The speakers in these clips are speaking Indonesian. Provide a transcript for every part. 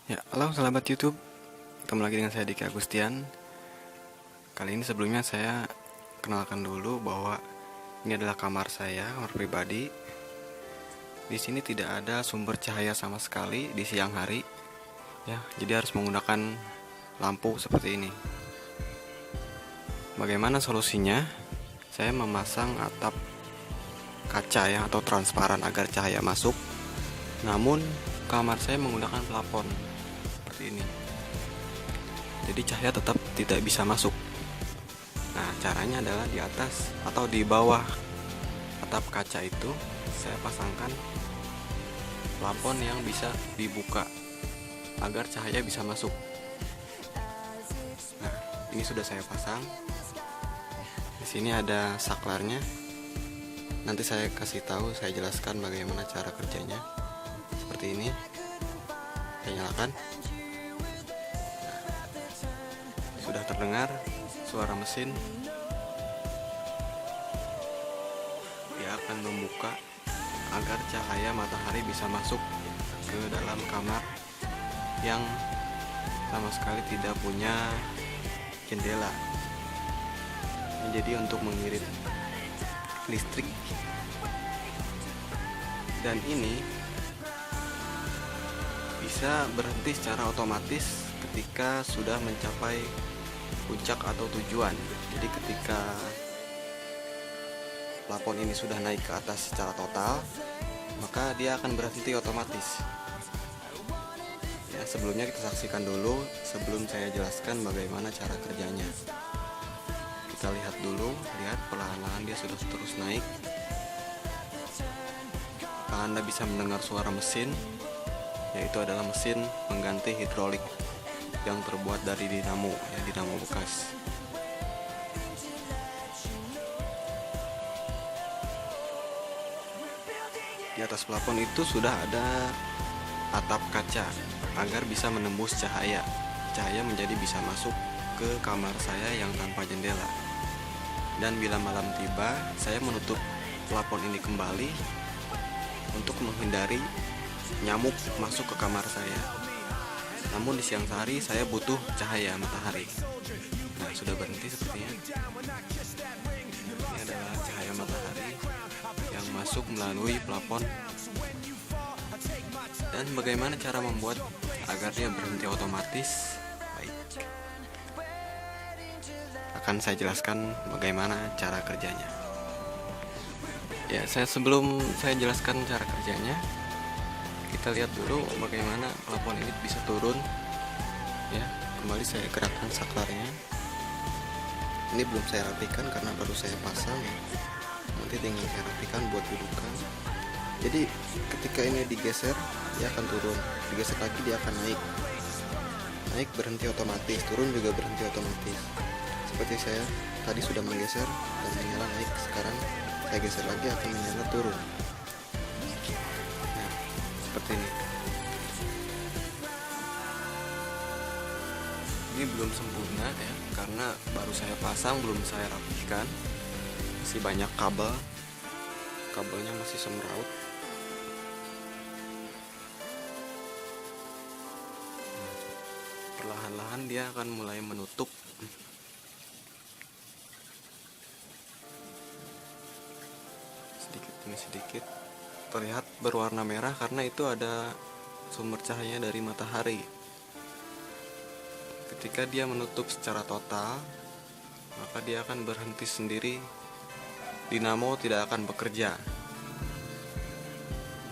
Ya, halo sahabat YouTube. Ketemu lagi dengan saya Diki Agustian. Kali ini sebelumnya saya kenalkan dulu bahwa ini adalah kamar saya, kamar pribadi. Di sini tidak ada sumber cahaya sama sekali di siang hari. Ya, jadi harus menggunakan lampu seperti ini. Bagaimana solusinya? Saya memasang atap kaca ya atau transparan agar cahaya masuk. Namun kamar saya menggunakan plafon seperti ini. Jadi cahaya tetap tidak bisa masuk. Nah, caranya adalah di atas atau di bawah atap kaca itu saya pasangkan plafon yang bisa dibuka agar cahaya bisa masuk. Nah, ini sudah saya pasang. Di sini ada saklarnya. Nanti saya kasih tahu, saya jelaskan bagaimana cara kerjanya. Seperti ini. Saya nyalakan. Sudah terdengar suara mesin. Dia akan membuka agar cahaya matahari bisa masuk ke dalam kamar yang sama sekali tidak punya jendela. Jadi untuk mengirit listrik. Dan ini bisa berhenti secara otomatis ketika sudah mencapai puncak atau tujuan. Jadi ketika plafon ini sudah naik ke atas secara total, maka dia akan berhenti otomatis. Ya, sebelumnya kita saksikan dulu sebelum saya jelaskan bagaimana cara kerjanya. Kita lihat dulu, lihat perlahan-lahan dia sudah terus naik. Anda bisa mendengar suara mesin, yaitu adalah mesin pengganti hidrolik yang terbuat dari dinamo, ya, dinamo bekas. Di atas plafon itu sudah ada atap kaca agar bisa menembus cahaya. Cahaya menjadi bisa masuk ke kamar saya yang tanpa jendela. Dan bila malam tiba, saya menutup plafon ini kembali untuk menghindari nyamuk masuk ke kamar saya. Namun di siang hari saya butuh cahaya matahari. Nah, sudah berhenti sepertinya. Ini adalah cahaya matahari yang masuk melalui plafon. Dan bagaimana cara membuat agar dia berhenti otomatis? Baik. Akan saya jelaskan bagaimana cara kerjanya. Ya, sebelum saya jelaskan cara kerjanya, kita lihat dulu bagaimana plafon ini bisa turun. Ya, kembali saya gerakkan saklarnya. Ini belum saya rapikan karena baru saya pasang ya. Nanti tinggal saya rapikan buat dudukan. Jadi ketika ini digeser, dia akan turun. Digeser lagi dia akan naik. Naik berhenti otomatis, turun juga berhenti otomatis. Seperti saya tadi sudah menggeser dan menyala naik, sekarang saya geser lagi akan menyala turun. Nah, seperti ini. Ini belum sempurna ya, karena baru saya pasang, belum saya rapihkan. Masih banyak kabelnya masih semeraut. Perlahan-lahan dia akan mulai menutup. Sedikit demi sedikit terlihat berwarna merah karena itu ada sumber cahaya dari matahari. Ketika dia menutup secara total, maka dia akan berhenti sendiri. Dinamo tidak akan bekerja.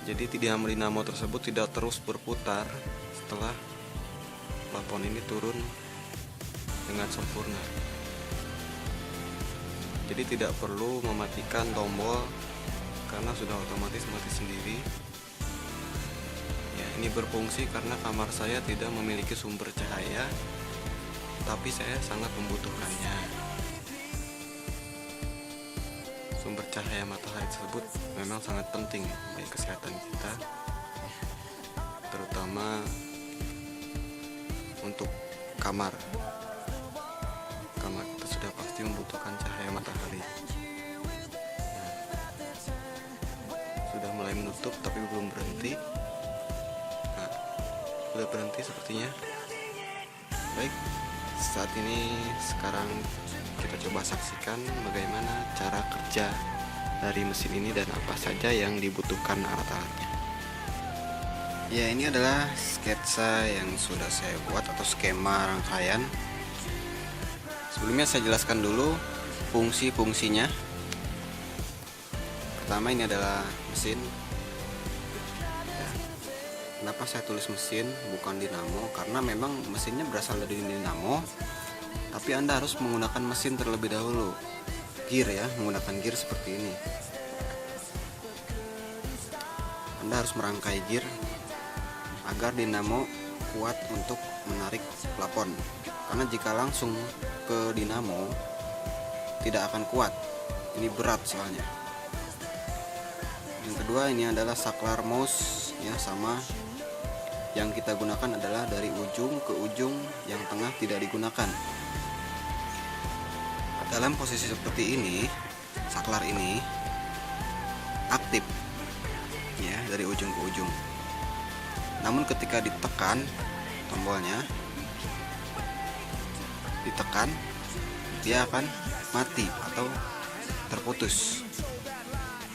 Jadi dinamo tersebut tidak terus berputar setelah plafon ini turun dengan sempurna. Jadi tidak perlu mematikan tombol karena sudah otomatis mati sendiri. Ya, ini berfungsi karena kamar saya tidak memiliki sumber cahaya, tapi saya sangat membutuhkannya. Sumber cahaya matahari tersebut memang sangat penting bagi kesehatan kita, terutama untuk kamar kita sudah pasti membutuhkan cahaya matahari. Nah, sudah mulai menutup tapi belum berhenti. Nah, udah berhenti sepertinya. Baik, saat ini sekarang kita coba saksikan bagaimana cara kerja dari mesin ini dan apa saja yang dibutuhkan alat-alatnya. Ya, ini adalah sketsa yang sudah saya buat atau skema rangkaian. Sebelumnya saya jelaskan dulu fungsi-fungsinya. Pertama, ini adalah mesin. Ya, kenapa saya tulis mesin bukan dinamo? Karena memang mesinnya berasal dari dinamo, tapi Anda harus menggunakan mesin terlebih dahulu. Gear ya, menggunakan gear seperti ini. Anda harus merangkai gear agar dinamo kuat untuk menarik plafon. Karena jika langsung ke dinamo tidak akan kuat. Ini berat soalnya. Yang kedua, ini adalah saklar mouse ya, sama. Yang kita gunakan adalah dari ujung ke ujung, yang tengah tidak digunakan. Dalam posisi seperti ini, saklar ini aktif ya, dari ujung ke ujung. Namun ketika ditekan tombolnya, ditekan, dia akan mati atau terputus.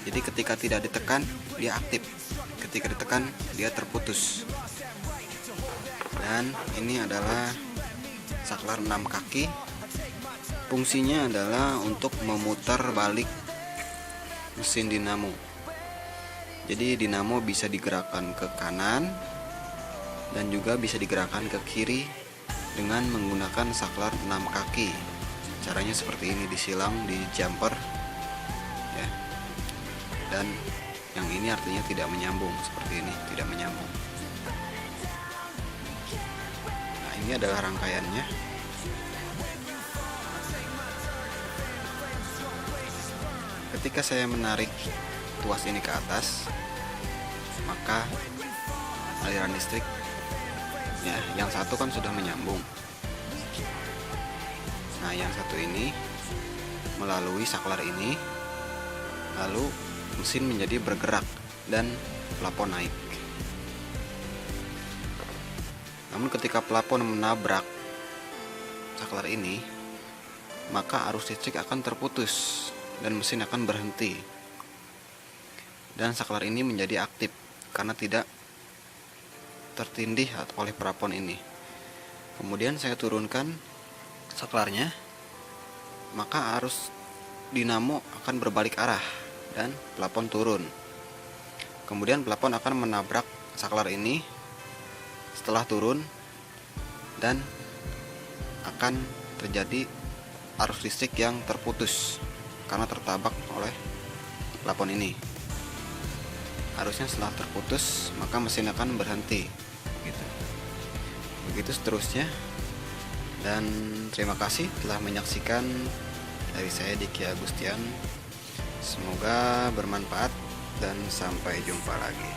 Jadi ketika tidak ditekan, dia aktif. Ketika ditekan, dia terputus. Dan ini adalah saklar 6 kaki. Fungsinya adalah untuk memutar balik mesin dinamo. Jadi dinamo bisa digerakkan ke kanan dan juga bisa digerakkan ke kiri dengan menggunakan saklar 6 kaki. Caranya seperti ini, disilang di jumper ya. Dan yang ini artinya tidak menyambung, seperti ini, tidak menyambung. Nah, ini adalah rangkaiannya. Ketika saya menarik tuas ini ke atas, maka aliran listrik ya, yang satu kan sudah menyambung. Nah, yang satu ini melalui saklar ini, lalu mesin menjadi bergerak dan plafon naik. Namun ketika plafon menabrak saklar ini, maka arus listrik akan terputus dan mesin akan berhenti. Dan saklar ini menjadi aktif karena tidak tertindih oleh plafon ini. Kemudian saya turunkan saklarnya, maka arus dinamo akan berbalik arah dan plafon turun. Kemudian plafon akan menabrak saklar ini setelah turun dan akan terjadi arus listrik yang terputus karena tertabrak oleh plafon ini. Arusnya setelah terputus, maka mesin akan berhenti. Begitu seterusnya. Dan terima kasih telah menyaksikan dari saya, Diki Agustian. Semoga bermanfaat dan sampai jumpa lagi.